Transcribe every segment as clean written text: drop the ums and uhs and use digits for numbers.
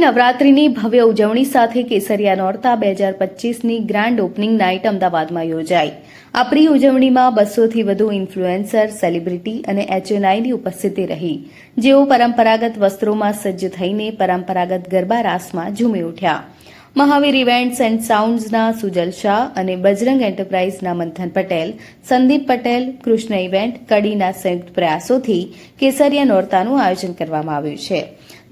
નવરાત્રિની ભવ્ય ઉજવણી સાથે કેસરિયા નોરતા 2025ની ગ્રાન્ડ ઓપનિંગ નાઇટ અમદાવાદમાં યોજાઈ. આ પ્રી ઉજવણીમાં 200થી વધુ ઇન્ફ્લુએન્સર, સેલિબ્રિટી અને HNIની ઉપસ્થિતિ રહી, જેઓ પરંપરાગત વસ્ત્રોમાં સજ્જ થઈને પરંપરાગત ગરબા રાસમાં ઝૂમી ઉઠ્યા. મહાવીર ઇવેન્ટ્સ એન્ડ સાઉન્ડ્સના સુજલ શાહ અને બજરંગ એન્ટરપ્રાઇઝના મંથન પટેલ, સંદીપ પટેલ, કૃષ્ણ ઇવેન્ટ, કડીના સંયુક્ત પ્રયાસોથી કેસરિયા નોરતાનું આયોજન કરવામાં આવ્યું છે.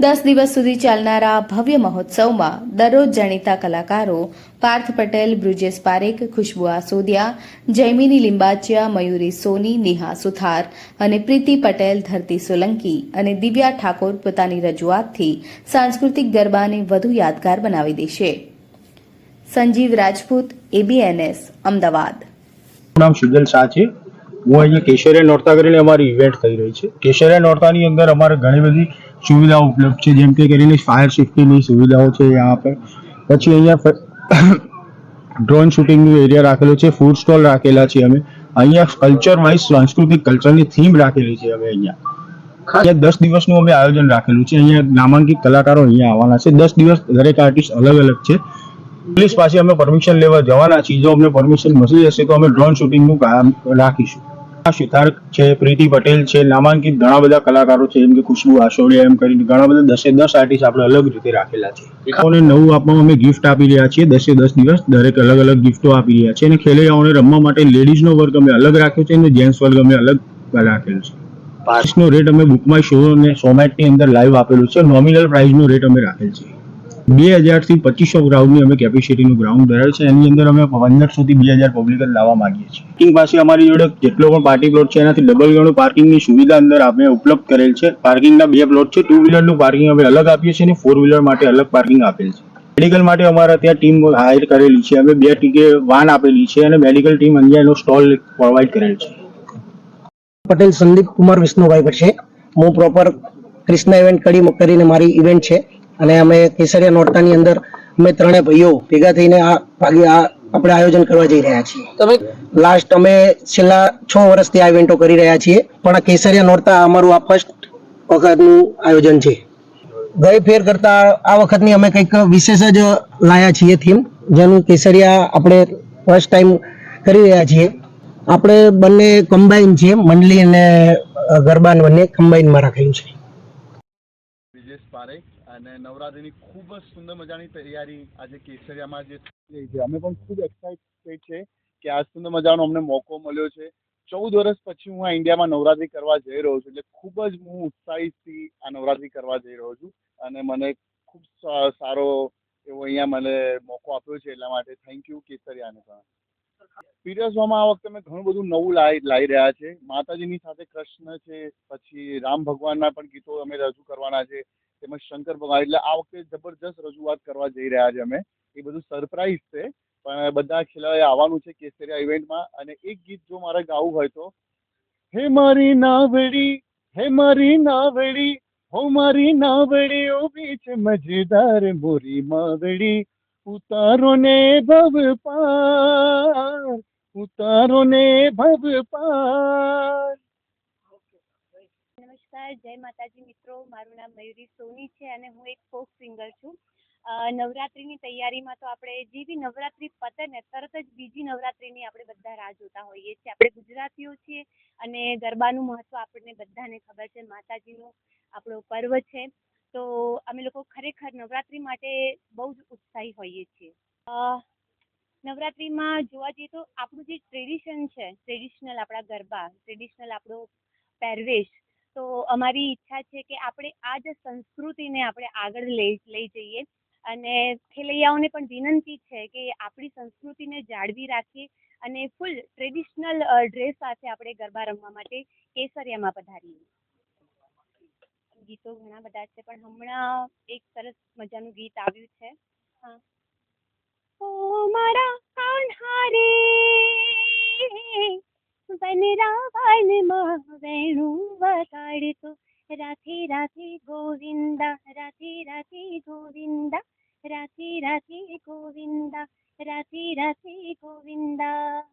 10 દિવસ સુધી ચાલનારા આ ભવ્ય મહોત્સવમાં દરરોજ જાણીતા કલાકારો પાર્થ પટેલ, બ્રુજેશ પારેખ, ખુશ્બુ આસોદિયા, જૈમિની લિંબાચિયા, મયુરી સોની, નેહા સુથાર અને પ્રીતિ પટેલ, ધરતી સોલંકી અને દિવ્યા ઠાકોર પોતાની રજૂઆતથી સાંસ્કૃતિક ગરબાને વધુ યાદગાર બનાવી દેશે. સંજીવ રાજપૂત, ABNS, અમદાવાદ. નામ સુજલ શાહ છે. હું અહીંયા કેસરિયા નોરતા કરીને અમારી ઇવેન્ટ થઈ રહી છે. કેસરિયા નોરતાની અંદર અમારે ઘણી બધી સુવિધાઓ ઉપલબ્ધ છે, જેમ કે કરીને ફાયર સેફ્ટીની સુવિધાઓ છે यहाँ પર. પછી અહીંયા ડ્રોન શૂટિંગનું એરિયા રાખેલો છે, ફૂડ સ્ટોલ રાખેલા છે. અમે અહીંયા કલ્ચર વાઇઝ સાંસ્કૃતિક કલ્ચરની થીમ રાખેલી છે. અમે અહીંયા 10 દિવસનું અમે આયોજન રાખેલું છે. અહીંયા નામાંકિત કલાકારો અહીંયા આવવાના છે. 10 દિવસ દરેક આર્ટિસ્ટ અલગ અલગ છે. પોલીસ પાસે અમે પરમિશન લેવા જવાના છીએ. જો અમને પરમિશન મળી જશે તો અમે ડ્રોન શૂટિંગનું કામ રાખીશું. સિતાર છે, પ્રીતિ પટેલ છે, નામાંકિત ઘણા બધા કલાકારો છે, જેમ કે ખુશ્બુ આસોડિયા, એમ કરીને ઘણા બધા 10 આર્ટિસ્ટ આપણે અલગ રીતે રાખેલા છે. એકાઓને નવું આપવામાં અમે ગિફ્ટ આપી રહ્યા છીએ. 10 દિવસ દરેક અલગ અલગ ગિફ્ટો આપી રહ્યા છે. અને ખેલૈયાઓને રમવા માટે લેડીઝનો વર્ગ અમે અલગ રાખ્યો છે અને જેન્ટ્સ વર્ગ અમે અલગ રાખેલો છે. પાસનો રેટ અમે બુકમાય શો અને સોમેટની અંદર લાઈવ આપેલું છે. નોમિનલ પ્રાઇસનો રેટ અમે રાખેલ છે. 2000 થી 2500 ગ્રાઉન્ડની અમે કેપેસિટીનું ગ્રાઉન્ડ ધરાવે છે. એની અંદર અમે 1500 થી 2000 પબ્લિક લાવવા માંગીએ છીએ. પાર્કિંગ પાસે અમારી જોડે જેટલો પણ પાર્ટી પ્લોટ છે એનાથી ડબલ ગણું પાર્કિંગની સુવિધા અંદર આપણે ઉપલબ્ધ કરેલ છે. પાર્કિંગના 2 પ્લોટ છે. 2 વ્હીલરનું પાર્કિંગ અમે અલગ આપીએ છીએ અને 4 વ્હીલર માટે અલગ પાર્કિંગ આપેલ છે. મેડિકલ માટે અમારા ત્યાં ટીમ હાયર કરેલી છે. અમે 2 ટીકે વાન આપેલી છે અને મેડિકલ ટીમ અહીંયા એનો સ્ટોલ પ્રોવાઈડ કરેલ છે. પટેલ સંદીપ કુમાર વિષ્ણુભાઈ પર છે. હું પ્રોપર કૃષ્ણ ઇવેન્ટ કડી કરીને મારી ઇવેન્ટ છે અને અમે કેસરિયા નોરતાની અંદર અમે ત્રણેય ભાઈઓ ભેગા થઈને આપણે આયોજન કરવા જઈ રહ્યા છીએ. લાસ્ટ અમે છેલ્લા 6 વર્ષથી આ ઇવેન્ટો કરી રહ્યા છીએ, પણ આ કેસરિયા નોરતા અમારું આ ફર્સ્ટ વખતનું આયોજન છે. ગઈ ફેર કરતા આ વખતની અમે કંઈક વિશેષ જ લાયા છીએ થીમ, જેનું કેસરિયા આપણે ફર્સ્ટ ટાઈમ કરી રહ્યા છીએ. આપણે બંને કમ્બાઈન છે, મંડલી અને ગરબા બંને કમ્બાઈનમાં રાખેલું છે. બ્રુજેશ પારેખ અને નવરાત્રિની ખૂબ જ સુંદર મજાની તૈયારી આજે કેસરિયામાં જે થઈ રહી છે. અમે પણ ખૂબ એક્સાઇટેડ છે કે આ સુંદર મજાનો અમને મોકો મળ્યો છે. 14 વર્ષ પછી હું આ ઇન્ડિયામાં નવરાત્રિ કરવા જઈ રહ્યો છું, એટલે ખૂબ જ હું ઉત્સાહિતથી આ નવરાત્રિ કરવા જઈ રહ્યો છું અને મને ખૂબ સારો એવો અહીંયા મને મોકો આપ્યો છે, એટલા માટે થેન્ક યુ કેસરિયાને પણ. પીરિયડ્સમાં આ વખતે અમે ઘણું બધું નવું લાવી રહ્યા છે. માતાજીની સાથે કૃષ્ણ છે, પછી રામ ભગવાનના પણ ગીતો અમે રજૂ કરવાના છે, તેમજ શંકર ભગવાન. એટલે આ વખતે જબરજસ્ત રજૂઆત કરવા જઈ રહ્યા છે અમે. એ બધું સરપ્રાઈઝ છે, પણ બધા ખેલાડીઓ આવવાનું છે કેસરિયા ઇવેન્ટમાં. અને એક ગીત જો મારે ગાવું હોય તો, હે મારી નાવડી, હે મારી નાવડી, હો મારી નાવડી ઊભી છે મજેદાર મોરી માવડી, ઉતારો ને ભવ પાર, ઉતારો ને ભવ પાર. નમસ્કાર, જય માતાજી મિત્રો. મારું નામ મયુરી સોની છે અને હું એક ફોક સિંગર છું. નવરાત્રિની તૈયારીમાં તો આપણે જે બી નવરાત્રિ પતે ને તરત જ બીજી નવરાત્રિની આપણે બધા રાહ જોતા હોઈએ છીએ. આપણે ગુજરાતીઓ છીએ અને ગરબાનું મહત્ત્વ આપણને બધાને ખબર છે. માતાજીનું આપણો પર્વ છે, તો અમે લોકો ખરેખર નવરાત્રિ માટે બહુ જ ઉત્સાહી હોઈએ છીએ. નવરાત્રિમાં જોવા જઈએ તો આપણું જે ટ્રેડિશન છે, ટ્રેડિશનલ આપણા ગરબા, ટ્રેડિશનલ આપણો પહેરવેશ, તો અમારી ઈચ્છા છે કે આપણે આ જ સંસ્કૃતિને આપણે આગળ લઈ જઈએ અને ખેલૈયાઓને પણ વિનંતી છે કે આપણી સંસ્કૃતિને જાળવી રાખીએ અને ફૂલ ટ્રેડિશનલ ડ્રેસ સાથે આપણે ગરબા રમવા માટે કેસરિયામાં પધારીએ. ગીતો ઘણા બધા છે, પણ હમણાં એક સરસ મજાનું ગીત આવ્યું છે. હા, ઓ મારા કાન્હા રે વનરાવનમાં વેણું વગાડતો, રાધે રાધે ગોવિંદા, રાધે રાધે ગોવિંદા, રાધે રાધે ગોવિંદા, રાધે રાધે ગોવિંદા.